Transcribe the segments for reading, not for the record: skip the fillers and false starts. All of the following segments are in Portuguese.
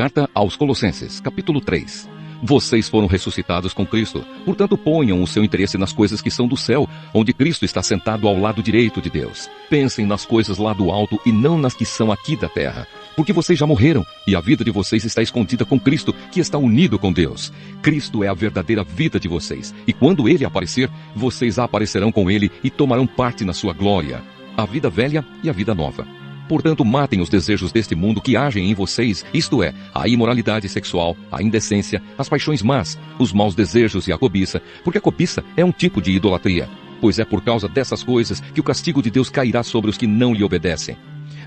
Carta aos Colossenses, capítulo 3. Vocês foram ressuscitados com Cristo, portanto ponham o seu interesse nas coisas que são do céu, onde Cristo está sentado ao lado direito de Deus. Pensem nas coisas lá do alto e não nas que são aqui da terra, porque vocês já morreram e a vida de vocês está escondida com Cristo, que está unido com Deus. Cristo é a verdadeira vida de vocês, e quando Ele aparecer, vocês aparecerão com Ele e tomarão parte na sua glória, a vida velha e a vida nova. Portanto, matem os desejos deste mundo que agem em vocês, isto é, a imoralidade sexual, a indecência, as paixões más, os maus desejos e a cobiça, porque a cobiça é um tipo de idolatria, pois é por causa dessas coisas que o castigo de Deus cairá sobre os que não lhe obedecem.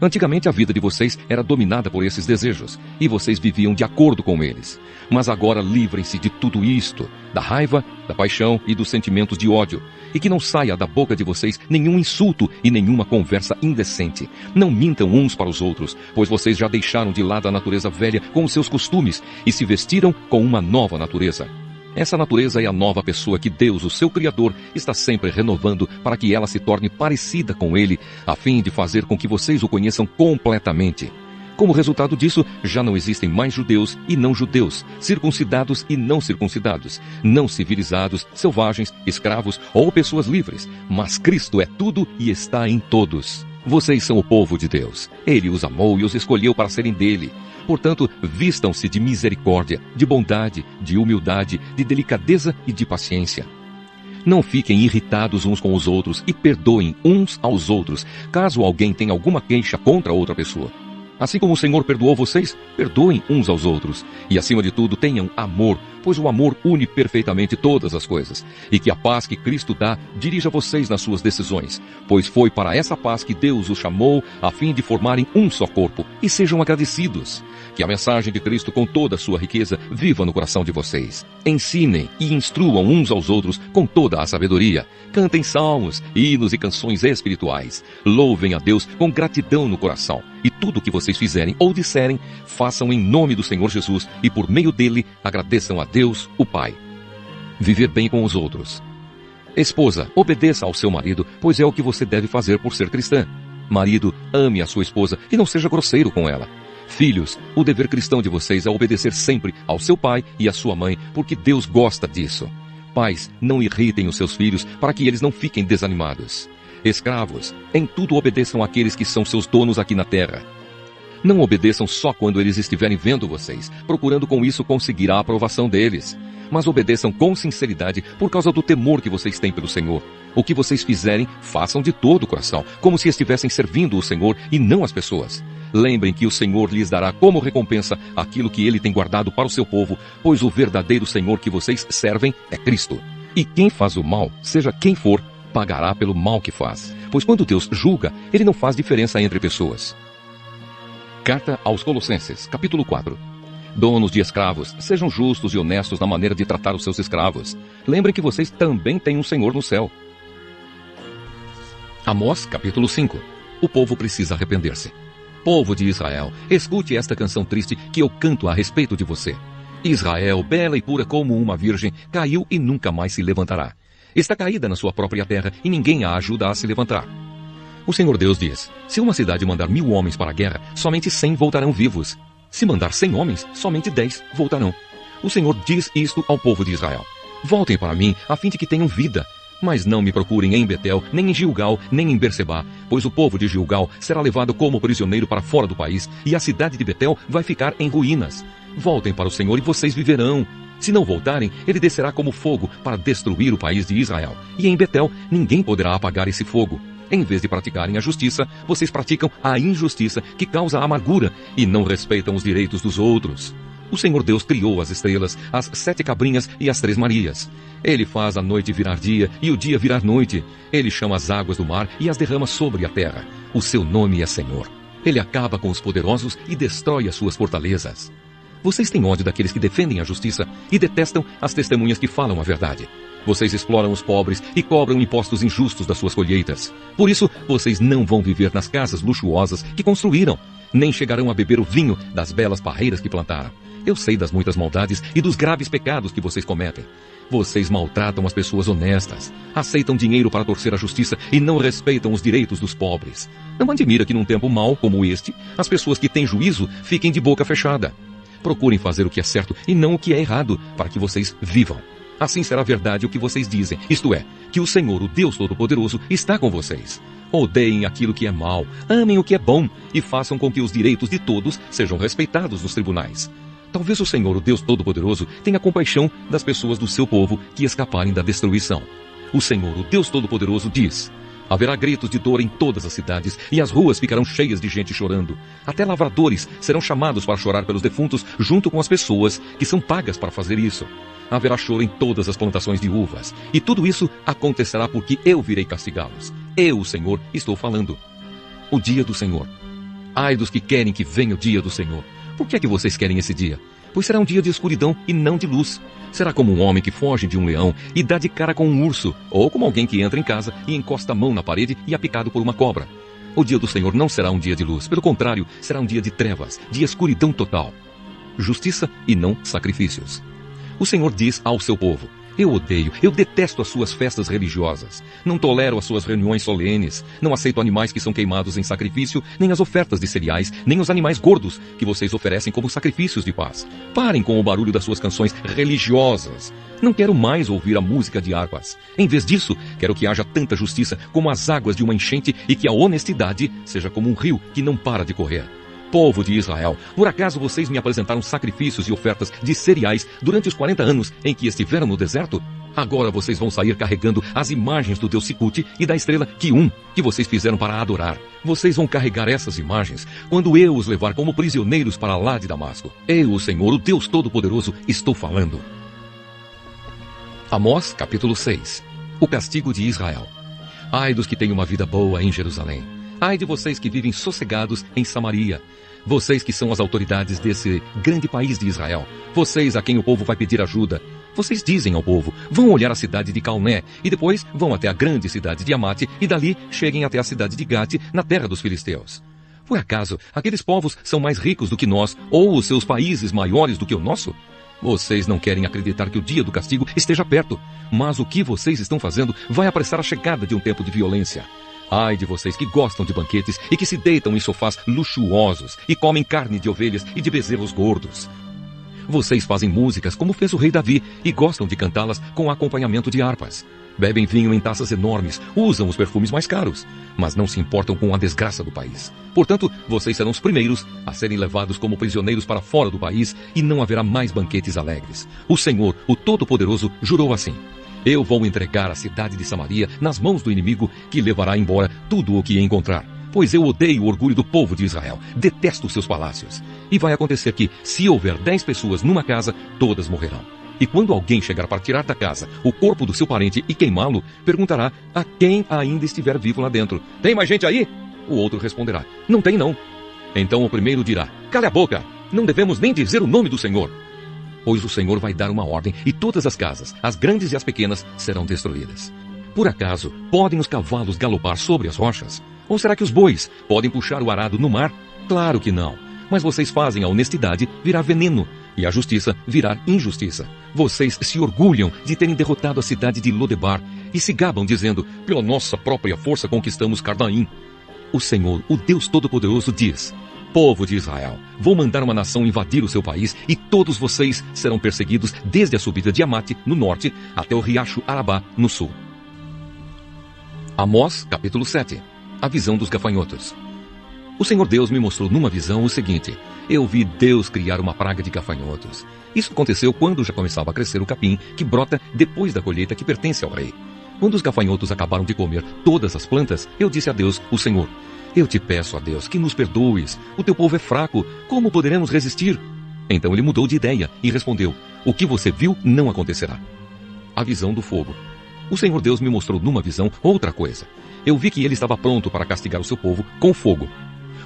Antigamente a vida de vocês era dominada por esses desejos, e vocês viviam de acordo com eles. Mas agora livrem-se de tudo isto, da raiva, da paixão e dos sentimentos de ódio, e que não saia da boca de vocês nenhum insulto e nenhuma conversa indecente. Não mintam uns para os outros, pois vocês já deixaram de lado a natureza velha com os seus costumes e se vestiram com uma nova natureza. Essa natureza é a nova pessoa que Deus, o seu Criador, está sempre renovando para que ela se torne parecida com Ele, a fim de fazer com que vocês o conheçam completamente. Como resultado disso, já não existem mais judeus e não judeus, circuncidados e não circuncidados, não civilizados, selvagens, escravos ou pessoas livres, mas Cristo é tudo e está em todos. Vocês são o povo de Deus. Ele os amou e os escolheu para serem dele. Portanto, vistam-se de misericórdia, de bondade, de humildade, de delicadeza e de paciência. Não fiquem irritados uns com os outros e perdoem uns aos outros, caso alguém tenha alguma queixa contra outra pessoa. Assim como o Senhor perdoou vocês, perdoem uns aos outros. E acima de tudo, tenham amor, pois o amor une perfeitamente todas as coisas. E que a paz que Cristo dá dirija vocês nas suas decisões, pois foi para essa paz que Deus os chamou, a fim de formarem um só corpo. E sejam agradecidos. Que a mensagem de Cristo, com toda a sua riqueza, viva no coração de vocês. Ensinem e instruam uns aos outros com toda a sabedoria. Cantem salmos, hinos e canções espirituais. Louvem a Deus com gratidão no coração. E tudo o que vocês fizerem ou disserem, façam em nome do Senhor Jesus e por meio dele agradeçam a Deus, o Pai. Viver bem com os outros. Esposa, obedeça ao seu marido, pois é o que você deve fazer por ser cristã. Marido, ame a sua esposa e não seja grosseiro com ela. Filhos, o dever cristão de vocês é obedecer sempre ao seu pai e à sua mãe, porque Deus gosta disso. Pais, não irritem os seus filhos para que eles não fiquem desanimados. Escravos, em tudo obedeçam àqueles que são seus donos aqui na terra. Não obedeçam só quando eles estiverem vendo vocês, procurando com isso conseguir a aprovação deles. Mas obedeçam com sinceridade por causa do temor que vocês têm pelo Senhor. O que vocês fizerem, façam de todo o coração, como se estivessem servindo o Senhor e não as pessoas. Lembrem que o Senhor lhes dará como recompensa aquilo que Ele tem guardado para o seu povo, pois o verdadeiro Senhor que vocês servem é Cristo. E quem faz o mal, seja quem for, pagará pelo mal que faz. Pois quando Deus julga, Ele não faz diferença entre pessoas. Carta aos Colossenses, capítulo 4. Donos de escravos, sejam justos e honestos na maneira de tratar os seus escravos. Lembrem que vocês também têm um Senhor no céu. Amós, capítulo 5. O povo precisa arrepender-se. Povo de Israel, escute esta canção triste que eu canto a respeito de você. Israel, bela e pura como uma virgem, caiu e nunca mais se levantará. Está caída na sua própria terra e ninguém a ajuda a se levantar. O Senhor Deus diz, se uma cidade mandar 1000 homens para a guerra, somente 100 voltarão vivos. Se mandar 100 homens, somente 10 voltarão. O Senhor diz isto ao povo de Israel. Voltem para mim, a fim de que tenham vida. Mas não me procurem em Betel, nem em Gilgal, nem em Bersebá, pois o povo de Gilgal será levado como prisioneiro para fora do país, e a cidade de Betel vai ficar em ruínas. Voltem para o Senhor e vocês viverão. Se não voltarem, ele descerá como fogo para destruir o país de Israel. E em Betel, ninguém poderá apagar esse fogo. Em vez de praticarem a justiça, vocês praticam a injustiça que causa amargura e não respeitam os direitos dos outros. O Senhor Deus criou as estrelas, as 7 cabrinhas e as 3 Marias. Ele faz a noite virar dia e o dia virar noite. Ele chama as águas do mar e as derrama sobre a terra. O seu nome é Senhor. Ele acaba com os poderosos e destrói as suas fortalezas. Vocês têm ódio daqueles que defendem a justiça e detestam as testemunhas que falam a verdade. Vocês exploram os pobres e cobram impostos injustos das suas colheitas. Por isso, vocês não vão viver nas casas luxuosas que construíram, nem chegarão a beber o vinho das belas parreiras que plantaram. Eu sei das muitas maldades e dos graves pecados que vocês cometem. Vocês maltratam as pessoas honestas, aceitam dinheiro para torcer a justiça e não respeitam os direitos dos pobres. Não admira que num tempo mau como este, as pessoas que têm juízo fiquem de boca fechada. Procurem fazer o que é certo e não o que é errado, para que vocês vivam. Assim será verdade o que vocês dizem, isto é, que o Senhor, o Deus Todo-Poderoso, está com vocês. Odeiem aquilo que é mal, amem o que é bom e façam com que os direitos de todos sejam respeitados nos tribunais. Talvez o Senhor, o Deus Todo-Poderoso, tenha compaixão das pessoas do seu povo que escaparem da destruição. O Senhor, o Deus Todo-Poderoso, diz: haverá gritos de dor em todas as cidades, e as ruas ficarão cheias de gente chorando. Até lavradores serão chamados para chorar pelos defuntos, junto com as pessoas que são pagas para fazer isso. Haverá choro em todas as plantações de uvas, e tudo isso acontecerá porque eu virei castigá-los. Eu, o Senhor, estou falando. O dia do Senhor. Ai dos que querem que venha o dia do Senhor. Por que é que vocês querem esse dia? Pois será um dia de escuridão e não de luz. Será como um homem que foge de um leão e dá de cara com um urso, ou como alguém que entra em casa e encosta a mão na parede e é picado por uma cobra. O dia do Senhor não será um dia de luz, pelo contrário, será um dia de trevas, de escuridão total. Justiça e não sacrifícios. O Senhor diz ao seu povo: eu detesto as suas festas religiosas. Não tolero as suas reuniões solenes. Não aceito animais que são queimados em sacrifício, nem as ofertas de cereais, nem os animais gordos que vocês oferecem como sacrifícios de paz. Parem com o barulho das suas canções religiosas. Não quero mais ouvir a música de harpas. Em vez disso, quero que haja tanta justiça como as águas de uma enchente e que a honestidade seja como um rio que não para de correr. Povo de Israel, por acaso vocês me apresentaram sacrifícios e ofertas de cereais durante os 40 anos em que estiveram no deserto? Agora vocês vão sair carregando as imagens do Deus Sicute e da estrela Quium, que vocês fizeram para adorar. Vocês vão carregar essas imagens quando eu os levar como prisioneiros para lá de Damasco. Eu, o Senhor, o Deus Todo-Poderoso, estou falando. Amós, capítulo 6. O castigo de Israel. Ai dos que têm uma vida boa em Jerusalém. Ai de vocês que vivem sossegados em Samaria. Vocês que são as autoridades desse grande país de Israel. Vocês a quem o povo vai pedir ajuda. Vocês dizem ao povo: vão olhar a cidade de Calné, e depois vão até a grande cidade de Amate, e dali cheguem até a cidade de Gate, na terra dos filisteus. Por acaso, aqueles povos são mais ricos do que nós, ou os seus países maiores do que o nosso? Vocês não querem acreditar que o dia do castigo esteja perto, mas o que vocês estão fazendo vai apressar a chegada de um tempo de violência. Ai de vocês que gostam de banquetes e que se deitam em sofás luxuosos e comem carne de ovelhas e de bezerros gordos. Vocês fazem músicas como fez o rei Davi e gostam de cantá-las com acompanhamento de harpas. Bebem vinho em taças enormes, usam os perfumes mais caros, mas não se importam com a desgraça do país. Portanto, vocês serão os primeiros a serem levados como prisioneiros para fora do país e não haverá mais banquetes alegres. O Senhor, o Todo-Poderoso, jurou assim: eu vou entregar a cidade de Samaria nas mãos do inimigo, que levará embora tudo o que encontrar. Pois eu odeio o orgulho do povo de Israel, detesto os seus palácios. E vai acontecer que, se houver 10 pessoas numa casa, todas morrerão. E quando alguém chegar para tirar da casa o corpo do seu parente e queimá-lo, perguntará a quem ainda estiver vivo lá dentro: tem mais gente aí? O outro responderá: não tem não. Então o primeiro dirá: cale a boca, não devemos nem dizer o nome do Senhor. Pois o Senhor vai dar uma ordem e todas as casas, as grandes e as pequenas, serão destruídas. Por acaso, podem os cavalos galopar sobre as rochas? Ou será que os bois podem puxar o arado no mar? Claro que não. Mas vocês fazem a honestidade virar veneno e a justiça virar injustiça. Vocês se orgulham de terem derrotado a cidade de Lodebar e se gabam dizendo: pela nossa própria força conquistamos Carnaim. O Senhor, o Deus Todo-Poderoso, diz: povo de Israel, vou mandar uma nação invadir o seu país e todos vocês serão perseguidos desde a subida de Amate, no norte, até o riacho Arabá, no sul. Amós, capítulo 7. A visão dos gafanhotos. O Senhor Deus me mostrou numa visão o seguinte: eu vi Deus criar uma praga de gafanhotos. Isso aconteceu quando já começava a crescer o capim, que brota depois da colheita que pertence ao rei. Quando os gafanhotos acabaram de comer todas as plantas, eu disse a Deus, o Senhor: eu te peço, a Deus, que nos perdoes. O teu povo é fraco, como poderemos resistir? Então ele mudou de ideia e respondeu: o que você viu não acontecerá. A visão do fogo. O Senhor Deus me mostrou numa visão outra coisa. Eu vi que ele estava pronto para castigar o seu povo com fogo.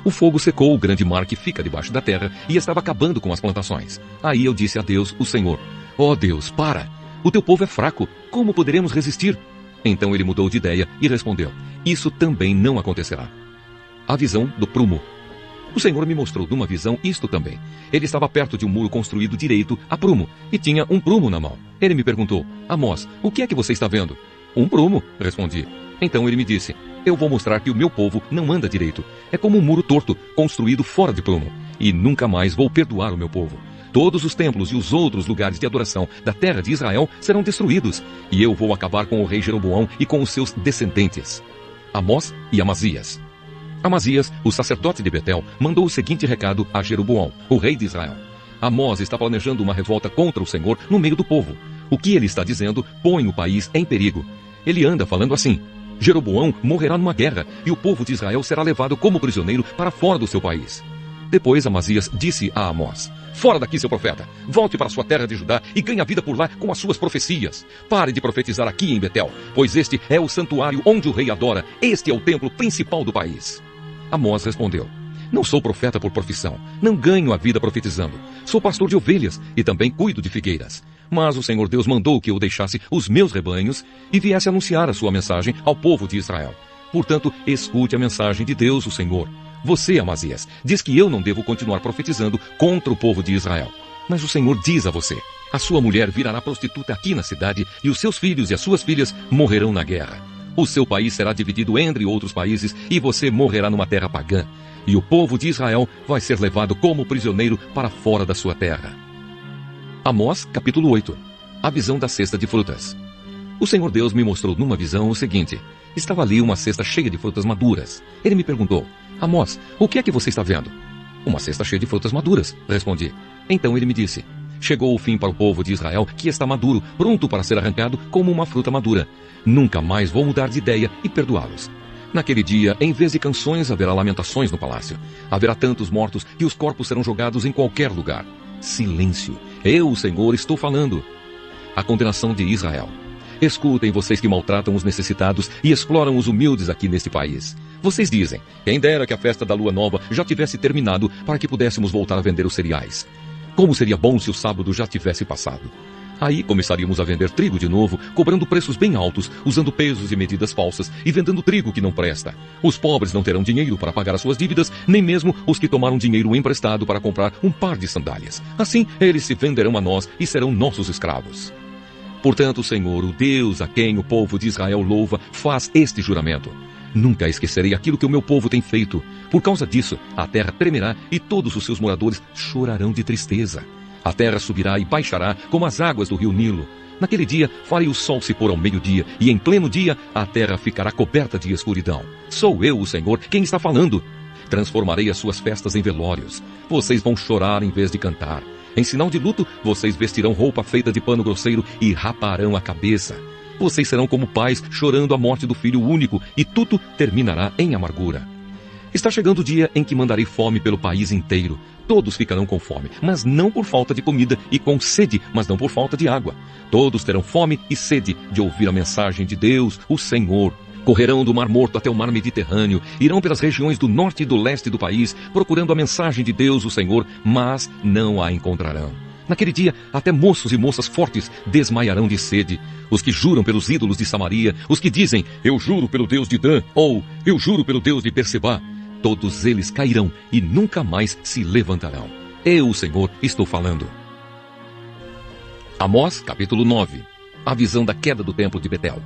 O fogo secou o grande mar que fica debaixo da terra e estava acabando com as plantações. Aí eu disse a Deus, o Senhor: ó Deus, para! O teu povo é fraco, como poderemos resistir? Então ele mudou de ideia e respondeu: isso também não acontecerá. A visão do prumo. O Senhor me mostrou numa visão isto também. Ele estava perto de um muro construído direito a prumo e tinha um prumo na mão. Ele me perguntou: Amós, o que é que você está vendo? Um prumo, respondi. Então ele me disse: eu vou mostrar que o meu povo não anda direito. É como um muro torto, construído fora de prumo. E nunca mais vou perdoar o meu povo. Todos os templos e os outros lugares de adoração da terra de Israel serão destruídos, e eu vou acabar com o rei Jeroboão e com os seus descendentes. Amós e Amazias. Amazias, o sacerdote de Betel, mandou o seguinte recado a Jeroboão, o rei de Israel. Amós está planejando uma revolta contra o Senhor no meio do povo. O que ele está dizendo põe o país em perigo. Ele anda falando assim: Jeroboão morrerá numa guerra, e o povo de Israel será levado como prisioneiro para fora do seu país. Depois Amazias disse a Amós: fora daqui, seu profeta, volte para sua terra de Judá e ganhe a vida por lá com as suas profecias. Pare de profetizar aqui em Betel, pois este é o santuário onde o rei adora, este é o templo principal do país. Amós respondeu: não sou profeta por profissão, não ganho a vida profetizando. Sou pastor de ovelhas e também cuido de figueiras. Mas o Senhor Deus mandou que eu deixasse os meus rebanhos e viesse anunciar a sua mensagem ao povo de Israel. Portanto, escute a mensagem de Deus, o Senhor. Você, Amazias, diz que eu não devo continuar profetizando contra o povo de Israel. Mas o Senhor diz a você: a sua mulher virará prostituta aqui na cidade e os seus filhos e as suas filhas morrerão na guerra. O seu país será dividido entre outros países e você morrerá numa terra pagã. E o povo de Israel vai ser levado como prisioneiro para fora da sua terra. Amós, capítulo 8. A visão da cesta de frutas. O Senhor Deus me mostrou numa visão o seguinte: estava ali uma cesta cheia de frutas maduras. Ele me perguntou: Amós, o que é que você está vendo? Uma cesta cheia de frutas maduras, respondi. Então ele me disse: chegou o fim para o povo de Israel, que está maduro, pronto para ser arrancado como uma fruta madura. Nunca mais vou mudar de ideia e perdoá-los. Naquele dia, em vez de canções, haverá lamentações no palácio. Haverá tantos mortos que os corpos serão jogados em qualquer lugar. Silêncio. Eu, o Senhor, estou falando. A condenação de Israel. Escutem, vocês que maltratam os necessitados e exploram os humildes aqui neste país. Vocês dizem: quem dera que a festa da lua nova já tivesse terminado para que pudéssemos voltar a vender os cereais. Como seria bom se o sábado já tivesse passado. Aí começaríamos a vender trigo de novo, cobrando preços bem altos, usando pesos e medidas falsas e vendendo trigo que não presta. Os pobres não terão dinheiro para pagar as suas dívidas, nem mesmo os que tomaram dinheiro emprestado para comprar um par de sandálias. Assim, eles se venderão a nós e serão nossos escravos. Portanto, o Senhor, o Deus a quem o povo de Israel louva, faz este juramento: nunca esquecerei aquilo que o meu povo tem feito. Por causa disso, a terra tremerá e todos os seus moradores chorarão de tristeza. A terra subirá e baixará como as águas do rio Nilo. Naquele dia, farei o sol se pôr ao meio-dia, e em pleno dia a terra ficará coberta de escuridão. Sou eu, o Senhor, quem está falando. Transformarei as suas festas em velórios. Vocês vão chorar em vez de cantar. Em sinal de luto, vocês vestirão roupa feita de pano grosseiro e raparão a cabeça. Vocês serão como pais chorando a morte do filho único, e tudo terminará em amargura. Está chegando o dia em que mandarei fome pelo país inteiro. Todos ficarão com fome, mas não por falta de comida, e com sede, mas não por falta de água. Todos terão fome e sede de ouvir a mensagem de Deus, o Senhor. Correrão do Mar Morto até o Mar Mediterrâneo, irão pelas regiões do norte e do leste do país, procurando a mensagem de Deus, o Senhor, mas não a encontrarão. Naquele dia, até moços e moças fortes desmaiarão de sede. Os que juram pelos ídolos de Samaria, os que dizem: eu juro pelo Deus de Dan, ou eu juro pelo Deus de Berseba, todos eles cairão e nunca mais se levantarão. Eu, o Senhor, estou falando. Amós, capítulo 9. A visão da queda do templo de Betel.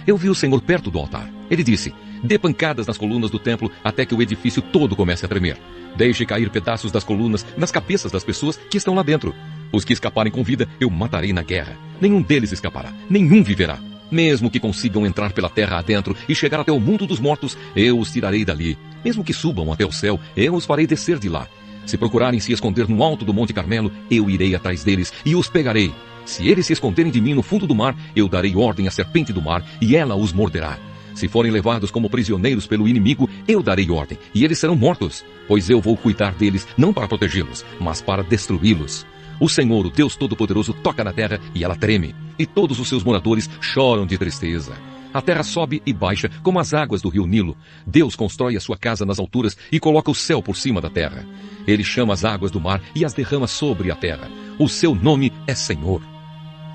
Eu vi o Senhor perto do altar. Ele disse: dê pancadas nas colunas do templo até que o edifício todo comece a tremer. Deixe cair pedaços das colunas nas cabeças das pessoas que estão lá dentro. Os que escaparem com vida, eu matarei na guerra. Nenhum deles escapará, nenhum viverá. Mesmo que consigam entrar pela terra adentro e chegar até o mundo dos mortos, eu os tirarei dali. Mesmo que subam até o céu, eu os farei descer de lá. Se procurarem se esconder no alto do Monte Carmelo, eu irei atrás deles e os pegarei. Se eles se esconderem de mim no fundo do mar, eu darei ordem à serpente do mar e ela os morderá. Se forem levados como prisioneiros pelo inimigo, eu darei ordem e eles serão mortos, pois eu vou cuidar deles não para protegê-los, mas para destruí-los. O Senhor, o Deus Todo-Poderoso, toca na terra e ela treme, e todos os seus moradores choram de tristeza. A terra sobe e baixa como as águas do rio Nilo. Deus constrói a sua casa nas alturas e coloca o céu por cima da terra. Ele chama as águas do mar e as derrama sobre a terra. O seu nome é Senhor.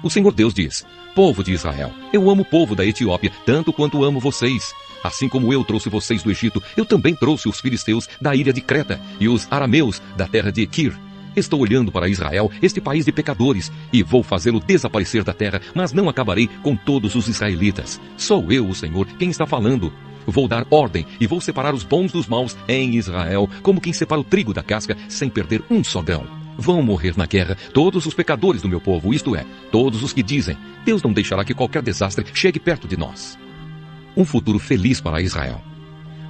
O Senhor Deus diz: povo de Israel, eu amo o povo da Etiópia tanto quanto amo vocês. Assim como eu trouxe vocês do Egito, eu também trouxe os filisteus da ilha de Creta e os arameus da terra de Equir. Estou olhando para Israel, este país de pecadores, e vou fazê-lo desaparecer da terra, mas não acabarei com todos os israelitas. Sou eu, o Senhor, quem está falando. Vou dar ordem e vou separar os bons dos maus em Israel, como quem separa o trigo da casca sem perder um só grão. Vão morrer na guerra todos os pecadores do meu povo, isto é, todos os que dizem: Deus não deixará que qualquer desastre chegue perto de nós. Um futuro feliz para Israel.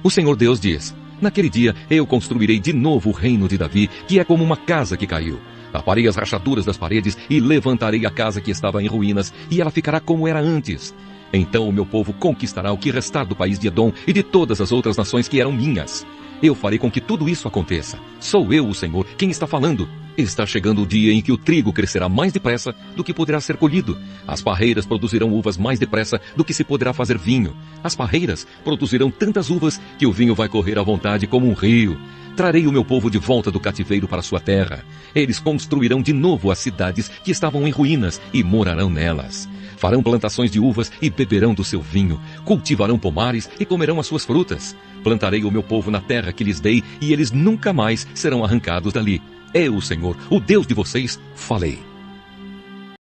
O Senhor Deus diz: naquele dia eu construirei de novo o reino de Davi, que é como uma casa que caiu. Taparei as rachaduras das paredes e levantarei a casa que estava em ruínas, e ela ficará como era antes. Então o meu povo conquistará o que restar do país de Edom e de todas as outras nações que eram minhas. Eu farei com que tudo isso aconteça. Sou eu, o Senhor, quem está falando. Está chegando o dia em que o trigo crescerá mais depressa do que poderá ser colhido. As parreiras produzirão uvas mais depressa do que se poderá fazer vinho. As parreiras produzirão tantas uvas que o vinho vai correr à vontade como um rio. Trarei o meu povo de volta do cativeiro para sua terra. Eles construirão de novo as cidades que estavam em ruínas e morarão nelas. Farão plantações de uvas e beberão do seu vinho. Cultivarão pomares e comerão as suas frutas. Plantarei o meu povo na terra que lhes dei e eles nunca mais serão arrancados dali. Eu, o Senhor, o Deus de vocês, falei.